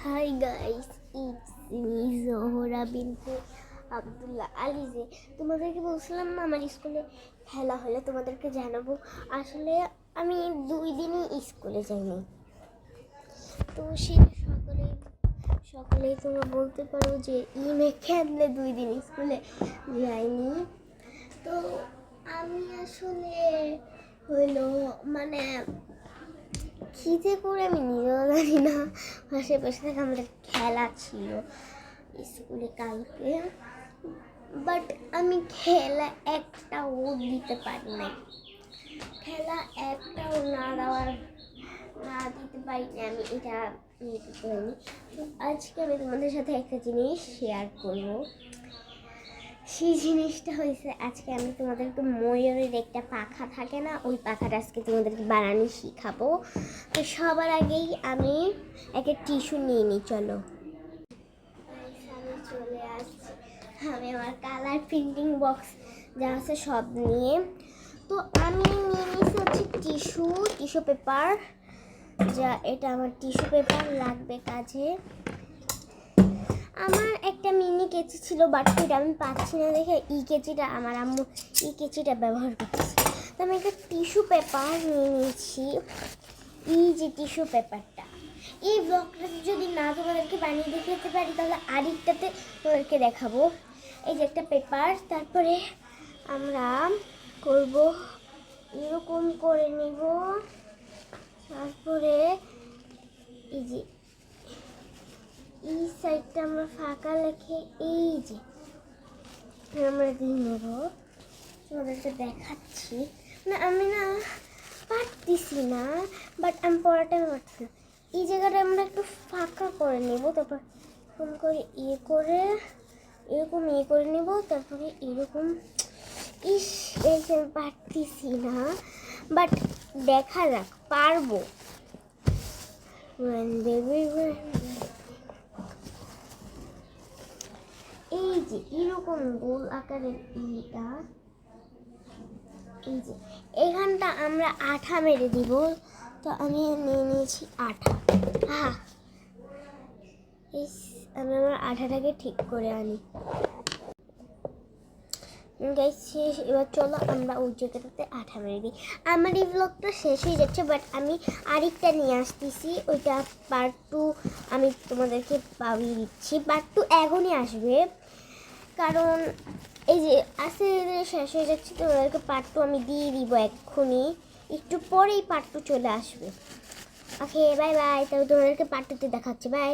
Hi guys, it's me Zohra বিনতে আব্দুল্লাহ আলিজে। তোমাদেরকে বলছিলাম না আমার স্কুলে খেলা হলে তোমাদেরকে জানাবো। আসলে আমি 2 দিনই স্কুলে যাইনি, তো সে সকলেই তোমরা বলতে পারো যে ইমে কেমনে 2 দিন স্কুলে যাইনি। তো আমি আসলে হইলো মানে খিদে করে আমি নিজেও জানি না, আশেপাশে থেকে আমাদের খেলা ছিল স্কুলে কালকে, বাট আমি খেলা একটাও দিতে পারি নাই। খেলা একটাও না দিতে পারিনি, আমি এটা নিতে পারিনি। তো আজকে আমি তোমাদের সাথে একটা জিনিস শেয়ার করবো। সেই জিনিসটা হয়েছে, আজকে আমি তোমাদেরকে ময়ূরের একটা পাখা থাকে না, ওই পাখাটা আজকে তোমাদেরকে বানানো শিখাবো। তো সবার আগেই আমি একটা টিস্যু নিয়ে নিই, চলো। আমি চলে আসছি, আমি আমার কালার প্রিন্টিং বক্স যা আছে সব নিয়ে। তো আমি নিয়ে নিয়েছি হচ্ছে টিস্যু পেপার, যা এটা আমার টিস্যু পেপার লাগবে কাজে। আমার একটা মিনি কেচি ছিল, বাট এটা আমি পাচ্ছি না দেখে আমার আম্মু কেচিটা ব্যবহার করতেছে। তো আমি একটা টিস্যু পেপার নিয়ে নিয়েছি। এই যে টিস্যু পেপারটা, এই ব্লগটা যদি না তোমাদেরকে বানিয়ে দেখাতে পারি তাহলে আরেকটাতে তোমাদেরকে দেখাবো। এই যে একটা পেপার, তারপরে আমরা করব এরকম করে নিব। তারপরে এই যে এই সাইডটা আমরা ফাঁকা রেখে এই যে আমরা দিয়ে নেব। তোমাদেরকে দেখাচ্ছি না, আমি না পারতেছি না, বাট আমি পড়াটা পারছি না। এই জায়গাটা আমরা একটু ফাঁকা করে নেব, তারপর এরকম করে এরকম করে নেব, তারপরে এরকম। এই যে আমি পারতেছি না, বাট দেখা যাক পারবো। এই যে এরকম গোল আকারের ইটা, এই যে এখানটা আমরা আঠা মেরে দিব। তো আমি নিয়ে নিয়েছি আঠা। আমি আমার আঠাটাকে ঠিক করে আনি। শেষ, এবার চলো আমরা ওই জায়গাটাতে আঠা মেরে দিই। আমার এই ব্লগটা শেষ হয়ে যাচ্ছে, বাট আমি আরেকটা নিয়ে আসতেছি, ওইটা পার্ট 2 আমি তোমাদেরকে পাবিয়ে দিচ্ছি। পার্ট 2 এখনই আসবে, কারণ এই যে আস্তে ধীরে শেষ হয়ে যাচ্ছে, তোমাদেরকে পার্ট 2 আমি দিয়ে দিব এক্ষুনি, একটু পরেই পার্ট 2 চলে আসবে। ওকে বাই বাই, তাহলে তোমাদেরকে পার্ট 2তে দেখাচ্ছি, বাই।